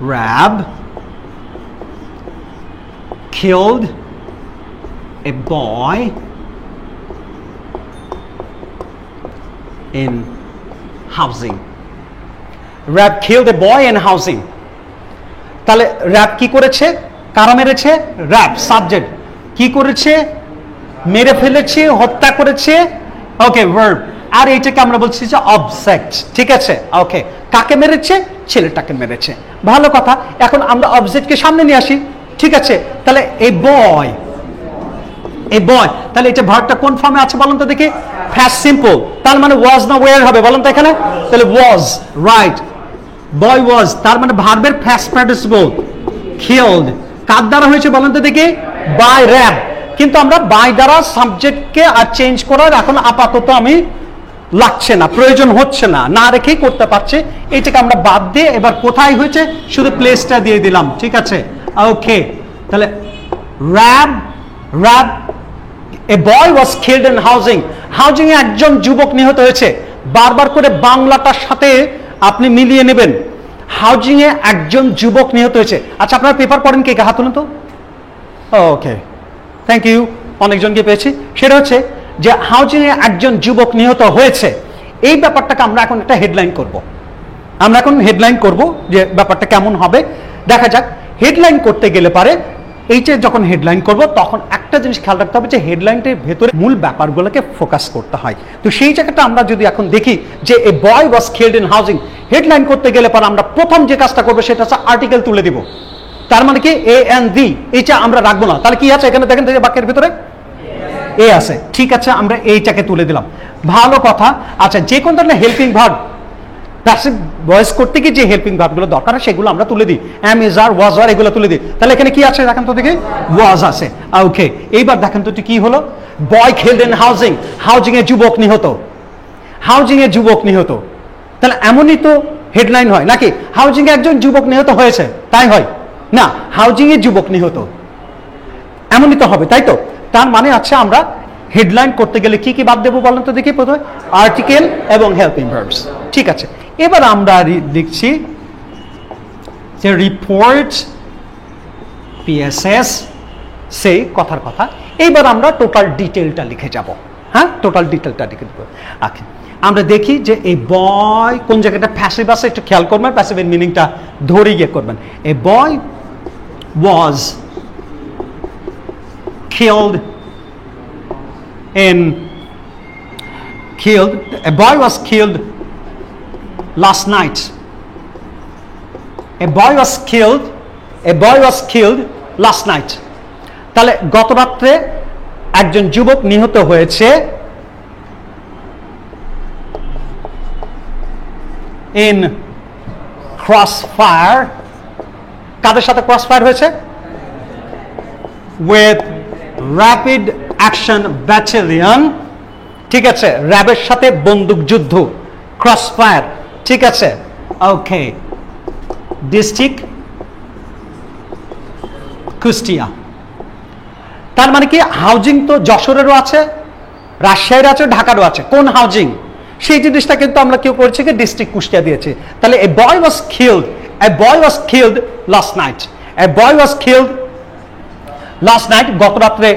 Rab killed a boy in housing. Rab killed a boy in housing. তাহলে RAB কি করেছে? কারা মেরেছে? র্যাব সাবজেক্ট কি করেছে? মেরে ফেলেছে, হত্যা করেছে। ওকে, ভার্ব। আর এইটাকে আমরা বলছি যে অবজেক্ট। ঠিক আছে, ওকে। কাকে মেরেছে? ছেলেটাকে মেরেছে। ভালো কথা। এখন আমরা অবজেক্টকে সামনে নিয়ে আসি। ঠিক আছে, তাহলে এই বয়, এই বয়, তাহলে এটা ভার্বটা কোন ফর্মে আছে বলুন তো দেখি? Past simple. তার মানে ওয়াজ না ওয়্যার হবে বলুন তো এখানে? তাহলে ওয়াজ, রাইট। বয় ওয়াজ, তার মানে ভার্বের প্যাস্ট পার্টিসিপল। কিলড কার দ্বারা হয়েছে বলুন তো দেখি? বাই র্যাব। কিন্তু আমরা বাই দ্বারা সাবজেক্টকে আর চেঞ্জ করার এখন আপাতত আমি লাগছে না, প্রয়োজন হচ্ছে না, না রেখেই করতে পারছে। এটাকে আমরা বাদ দিয়ে এবার কোথায় হয়েছে শুধু প্লেসটা দিয়ে দিলাম। ঠিক আছে, ওকে। তাহলে RAB, RAB a boy was killed in housing. Housing এ একজন যুবক নিহত হয়েছে। বারবার করে বাংলাটার সাথে আপনি মিলিয়ে নেবেন। হাউজিং এ একজন যুবক নিহত হয়েছে। আচ্ছা, আপনারা পেপার পড়েন কে? হাত তুলুন তো। ওকে, থ্যাংক ইউ, অনেকজনকে পেয়েছি। সেটা হচ্ছে যে হাউজিং এ একজন যুবক নিহত হয়েছে। এই ব্যাপারটাকে আমরা এখন একটা হেডলাইন করব। আমরা এখন হেডলাইন করব যে ব্যাপারটা কেমন হবে দেখা যাক। হেডলাইন করতে গেলে পারে এইটা যখন হেডলাইন করব তখন একটা জিনিস খেয়াল রাখতে হবে যে হেডলাইনটির ভেতরে মূল ব্যাপারগুলোকে ফোকাস করতে হয়। তো সেই জায়গাটা আমরা যদি এখন দেখি যে এ boy was killed in housing, headline করতে গেলে পরে আমরা প্রথম যে কাজটা করবো সেটা হচ্ছে আর্টিকেল তুলে দিব। তার মানে কি এ এন্ড দি, এইটা আমরা রাখবো না। তাহলে কি আছে এখানে দেখেন বাক্যের ভিতরে? এ আছে। ঠিক আছে, আমরা এইটাকে তুলে দিলাম। ভালো কথা। আচ্ছা, যে কোন ধরনের হেল্পিং ভার্ব প্যাসিভ ভয়েস করতে গিয়ে যে হেল্পিং ভার্বগুলো দরকার সেগুলো আমরা তুলে দিই। অ্যাম, ইজ, আর, ওয়াজ, আর এগুলো তুলে দিই। তাহলে এখানে কি আছে দেখেন তো দেখি? ওয়াজ আছে। ওকে, এইবার দেখেন তো কি হলো? বয় কিলড ইন হাউজিং, হাউজিং এ যুবক নিহত। হাউজিং এ যুবক নিহত, তাহলে এমনই তো হেডলাইন হয় নাকি? হাউজিং এ একজন যুবক নিহত হয়েছে, তাই হয় না? হাউজিং এ যুবক নিহত এমনই তো হবে, তাই তো? তার মানে আছে আমরা হেডলাইন করতে গেলে কি কি বাদ দেবো বলেন তো দেখি? প্রথমে আর্টিকেল এবং হেল্পিং ভার্বস। ঠিক আছে, এবার আমরা লিখছি যে রিপোর্ট পিএসএস, সেই কথার কথা। এইবার আমরা টোটাল ডিটেলটা লিখে যাব। হ্যাঁ, টোটাল ডিটেলটা লিখে দেবো। আচ্ছা, আমরা দেখি যে এই বয় কোন জায়গাটা প্যাসিভ আছে একটু খেয়াল করবেন, প্যাসিভের মিনিংটা ধরে গিয়ে করবেন। এ boy was killed a boy was killed last night. A boy was killed last night. তাহলে গত রাত্রে একজন যুবক নিহত হয়েছে in crossfire। কাদের সাথে ক্রসফায়ার হয়েছে? with rapid action battalion. ঠিক আছে, র্যাবের সাথে বন্দুক যুদ্ধ, ক্রসফায়ার। ঠিক আছে, ওকে। ডিস্ট্রিক্ট কুষ্টিয়া। তার মানে কি হাউজিং তো যশোরেরও আছে, রাজশাহীর আছে, ঢাকারও আছে। কোন হাউজিং সেই জিনিসটা কিন্তু আমরা কেউ করছি কি ডিস্ট্রিক্ট কুষ্টিয়া দিয়েছে। তাহলে এ boy was killed, A boy was killed last night, A boy was killed last night. গত রাত্রে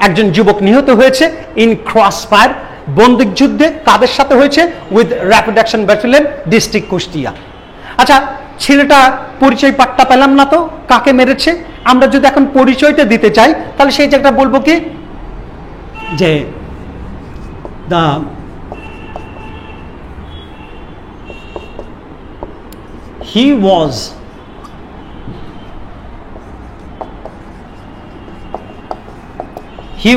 একজন যুবক নিহত হয়েছে ইন ক্রসফায়ার, বন্দুক যুদ্ধে। কাদের সাথে হয়েছে? With rapid action battalion, district Kushtia. আচ্ছা, ছেলেটা পরিচয় পাট্টা পেলাম না তো, কাকে মেরেছে? আমরা যদি এখন পরিচয়টা দিতে চাই তাহলে সেই জায়গাটা বলবো কি যে দা হি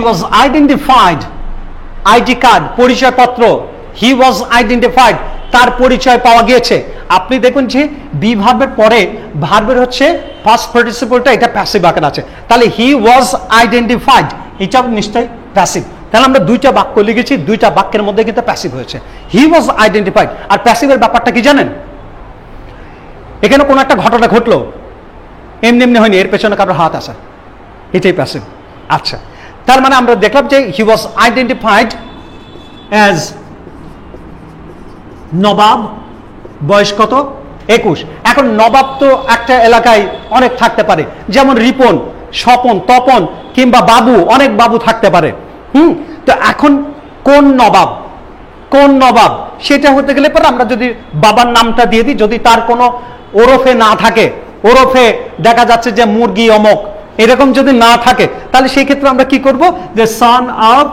ওয়াজ আইডেন্টিফাইড, আইডি কার্ড, পরিচয়পত্র। হি ওয়াজ আইডেন্টিফাইড, তার পরিচয় পাওয়া গিয়েছে। আপনি দেখুন যে বি ভার্বের পরে ভার্বের হচ্ছে ফার্স্ট পার্টিসিপলটা, এটা প্যাসিভ আকারে আছে। তাহলে হি ওয়াজ আইডেন্টিফাইড, এটা নিশ্চয়ই প্যাসিভ। তাহলে আমরা দুইটা বাক্য লিখেছি, দুইটা বাক্যের মধ্যে কিন্তু প্যাসিভ হয়েছে। হি ওয়াজ আইডেন্টিফাইড। আর প্যাসিভের ব্যাপারটা কি জানেন? এখানে কোনো একটা ঘটনা ঘটলো, এমনি এমনি হয়নি, এর পেছনে কারোর হাত আছে, এটাই প্যাসিভ। আচ্ছা, তার মানে আমরা দেখলাম যে হি ওয়াজ আইডেন্টিফাইড অ্যাজ নবাব, বয়স কত? 21। এখন নবাব তো একটা এলাকায় অনেক থাকতে পারে, যেমন রিপন, স্বপন, তপন কিংবা বাবু, অনেক বাবু থাকতে পারে। তো এখন কোন নবাব, কোন নবাব সেটা হতে গেলে পরে আমরা যদি বাবার নামটা দিয়ে দিই, যদি তার কোনো ওরফে না থাকে, ওরফে দেখা যাচ্ছে যে মুরগি অমক এরকম যদি না থাকে, তাহলে সেই ক্ষেত্রে আমরা কি করব, যে son of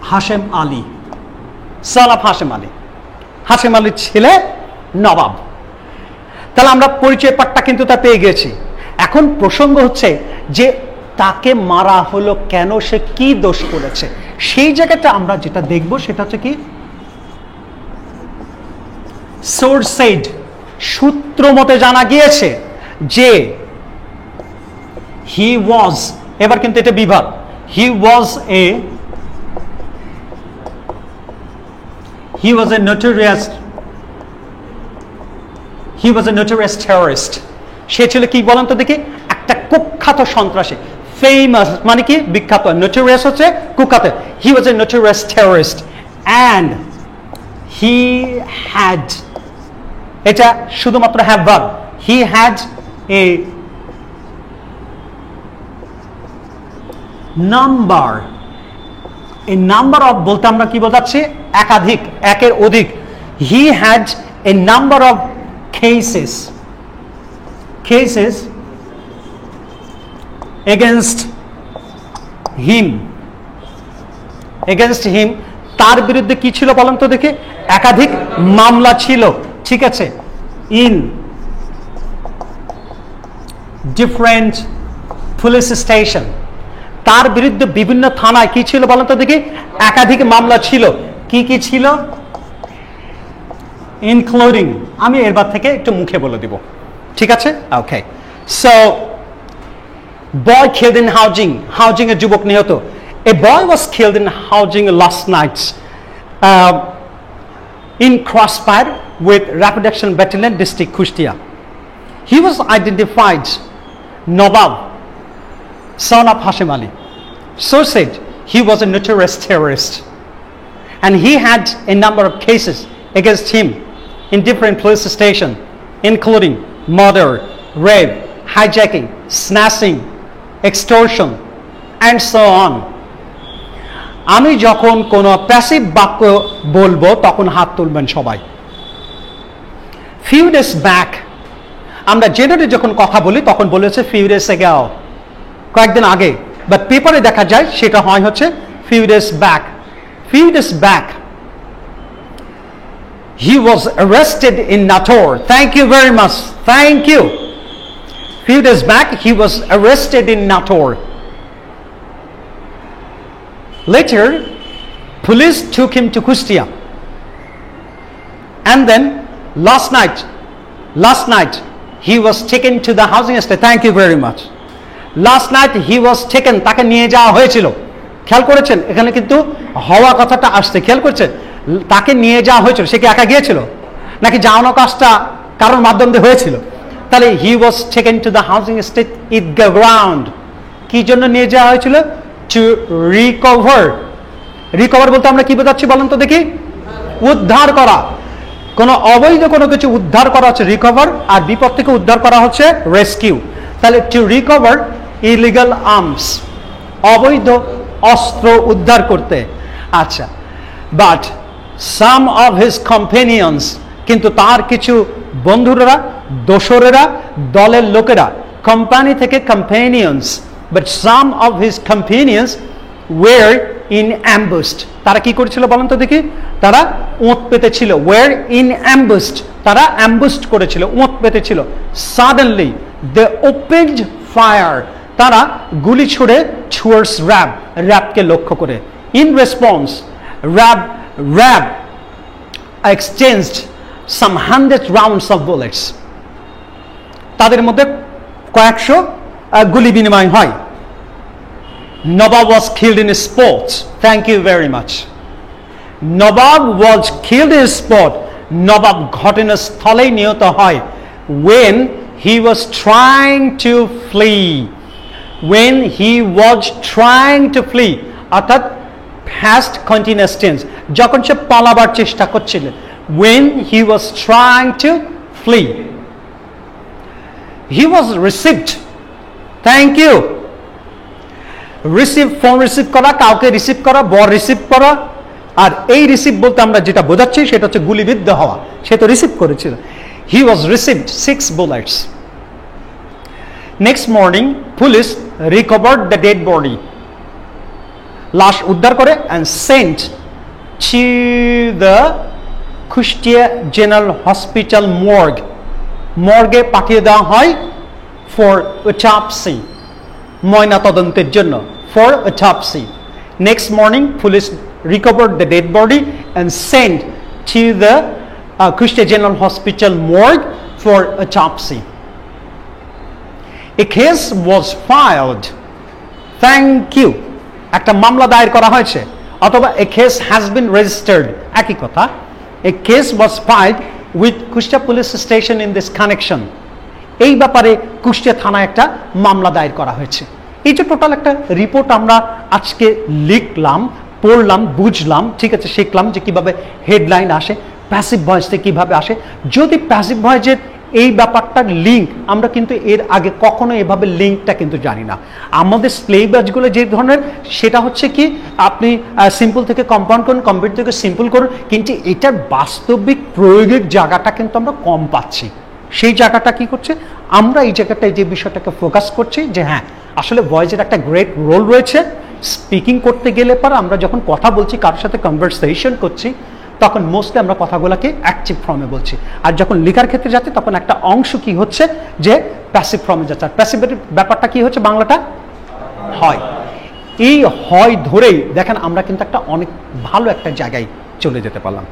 Hashem Ali, son of Hashem Ali, Hashem আলীর ছেলে নবাব। তাহলে আমরা পরিচয় পাঠটা কিন্তু তা পেয়ে গেছি। এখন প্রসঙ্গ হচ্ছে যে তাকে মারা হলো কেন, সে কি দোষ করেছে, সেই জায়গাটা আমরা যেটা দেখব সেটা হচ্ছে কি, সোর্স সেড, সূত্র মতে জানা গিয়েছে যে হি ওয়াজ, এবার কিন্তু এটা বিভাগ, হি ওয়াজ এ notorious terrorist. সে ছিল কি বলেন তো দেখি, একটা কুখ্যাত সন্ত্রাসী, ফেমাস মানে কি বিখ্যাত, নোটোরিয়াস হচ্ছে কুখ্যাত। He was a notorious terrorist and he had, এটা শুধুমাত্র have verb, he had a number, এই নাম্বার অফ বলতে আমরা কি বোঝাচ্ছি, একাধিক, একের অধিক। He had a number of cases against him, তার বিরুদ্ধে কি ছিল বলেন তো দেখি, একাধিক মামলা ছিল, ঠিক আছে, in different police station, তার বিরুদ্ধে বিভিন্ন থানায় কি ছিল বলেন তো দেখি, একাধিক মামলা ছিল। কি কি ছিল, ইনক্লুডিং, আমি এরবার থেকে একটু মুখে বলে দিব, ঠিক আছে, okay. So boy killed in housing এর যুবক নিহত। A boy was killed in housing last night in crossfire with Rapid Action Battalion District Kushtia. He was identified Nobab, son of Hashim Ali. So said he was a notorious terrorist and he had a number of cases against him in different police stations, including murder, rape, hijacking, snatching, extortion, and so on. আমি যখন কোন passive বাক্য বলবো তখন হাত তুলবেন সবাই। few days back, আমরা জেনারেলি যখন কথা বলি তখন বলেছে few days ago, কয়েকদিন আগে, বাট পেপারে দেখা যায় সেটা হয় হচ্ছে few days back. Few days back he was arrested in Nator. Thank you very much, thank you. Few days back he was arrested in Nator. Later police took him to Kustia, and then last night he was taken to the housing estate. Thank you very much. Last night he was taken, তাকে নিয়ে যাওয়া হয়েছিল। খেয়াল করেছেন এখানে কিন্তু হওয়া কথাটা আসছে, খেয়াল করছেন, তাকে নিয়ে যাওয়া হয়েছিল, সে কি একা গিয়েছিল নাকি যাওয়ানো কাজটা কারোর মাধ্যম দিয়ে হয়েছিল? তাহলে he was taken to the housing estate Eidgah ground, কি জন্য নিয়ে যাওয়া হয়েছিল? টু রিকভার বলতে আমরা কি বোঝাচ্ছি বলেন তো দেখি, উদ্ধার করা, কোনো অবৈধ কোনো কিছু উদ্ধার করা হচ্ছে রিকভার, আর বিপদ থেকে উদ্ধার করা হচ্ছে রেস্কিউ। তাহলে টু রিকভার ইলিগাল আর্মস, অবৈধ অস্ত্র উদ্ধার করতে। আচ্ছা, but some of his companions, কিন্তু তার কিছু বন্ধুরা, দোসরেরা, দলের লোকেরা, কোম্পানি থেকে companions, but some of his companions were in ambushed, তারা কি করেছিল বলেন তো দেখি, তারা ওঁত পেতেছিল। ওয়ের ইন অ্যাম্বুসড, তারা অ্যাম্বুসড করেছিল, ওঁত পেতেছিল। সাডেনলি দে ওপেনড ফায়ার, তারা গুলি ছুড়ে টুয়ার্ডস র্যাবকে লক্ষ্য করে। In response RAB exchanged some 100 rounds of bullets, তাদের মধ্যে কয়েকশো গুলি বিনিময় হয়। Nawab was killed in a spot. Thank you very much. Nawab was killed in a spot. Nawab ঘটনাস্থলেই নিহত হয় when he was trying to flee. When he was trying to flee, অর্থাৎ past continuous tense, যখন সে পালাবার চেষ্টা করছিল, when he was trying to flee. He was received. Thank you. Receive, phone receive করা, কাউকে রিসিভ করা, বর রিসিভ করা। আর এই রিসিভ বলতে আমরা যেটা বোঝাচ্ছি সেটা হচ্ছে গুলিবিদ্ধ হওয়া। সে তো রিসিভ করেছিল। He was received 6 bullets. Next morning, police recovered the dead body. লাশ উদ্ধার করে and sent to the Kushtia general hospital morgue. মর্গে পাঠিয়ে দেওয়া হয় for autopsy, ময়না তদন্তের জন্য, for autopsy. Next morning, police recovered the dead body and sent to the Kushtia General Hospital morgue for autopsy. A case was filed. Thank you. একটা মামলা দায়ের করা হয়েছে, অথবা a case has been registered, একই কথা। A case was filed with Kushtia Police Station in this connection. এই ব্যাপারে কুষ্টিয়া থানায় একটা মামলা দায়ের করা হয়েছে। এই যে টোটাল একটা রিপোর্ট আমরা আজকে লিখলাম, পড়লাম, বুঝলাম, ঠিক আছে, শিখলাম যে কিভাবে হেডলাইন আসে, প্যাসিভ ভয়েসে কিভাবে আসে। যদি প্যাসিভ ভয়েসের এই ব্যাপারটার লিঙ্ক আমরা কিন্তু এর আগে কখনো এভাবে লিঙ্কটা কিন্তু জানি না। আমাদের স্লেবাসগুলো যে ধরনের, সেটা হচ্ছে কি আপনি সিম্পল থেকে কম্পাউন্ড করুন, কম্পাউন্ড থেকে সিম্পল করুন, কিন্তু এটার বাস্তবিক প্রয়োগের জায়গাটা কিন্তু আমরা কম পাচ্ছি। সেই জায়গাটা কি করছে, আমরা এই জায়গাটায় যে বিষয়টাকে ফোকাস করছি যে হ্যাঁ আসলে ভয়েসের একটা গ্রেট রোল রয়েছে। স্পিকিং করতে গেলে পর আমরা যখন কথা বলছি, কারোর সাথে কনভারসেশন করছি, তখন মোস্টলি আমরা কথাগুলোকে অ্যাক্টিভ ফর্মে বলছি। আর যখন লেখার ক্ষেত্রে যাচ্ছে তখন একটা অংশ কি হচ্ছে যে প্যাসিভ ফর্মে যাচ্ছে। আর প্যাসিভের ব্যাপারটা কি হচ্ছে, বাংলাটা হয়। এই হয় ধরেই দেখেন আমরা কিন্তু একটা অনেক ভালো একটা জায়গায় চলে যেতে পারলাম।